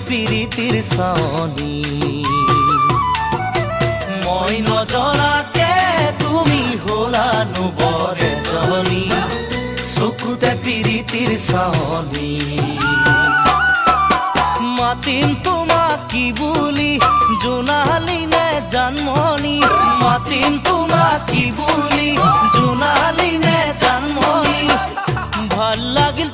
পিৰিতিৰ চাৱনি মই নজনাকে তুমি হলানো বৰ এজনী চকুতে পিৰিতিৰ চাৱনি মাতিম তোমাক কি বুলি জোনালী নে জানমণি মাতিম তোমাক কি বুলি জোনালী নে জানমণি ভাল লাগিল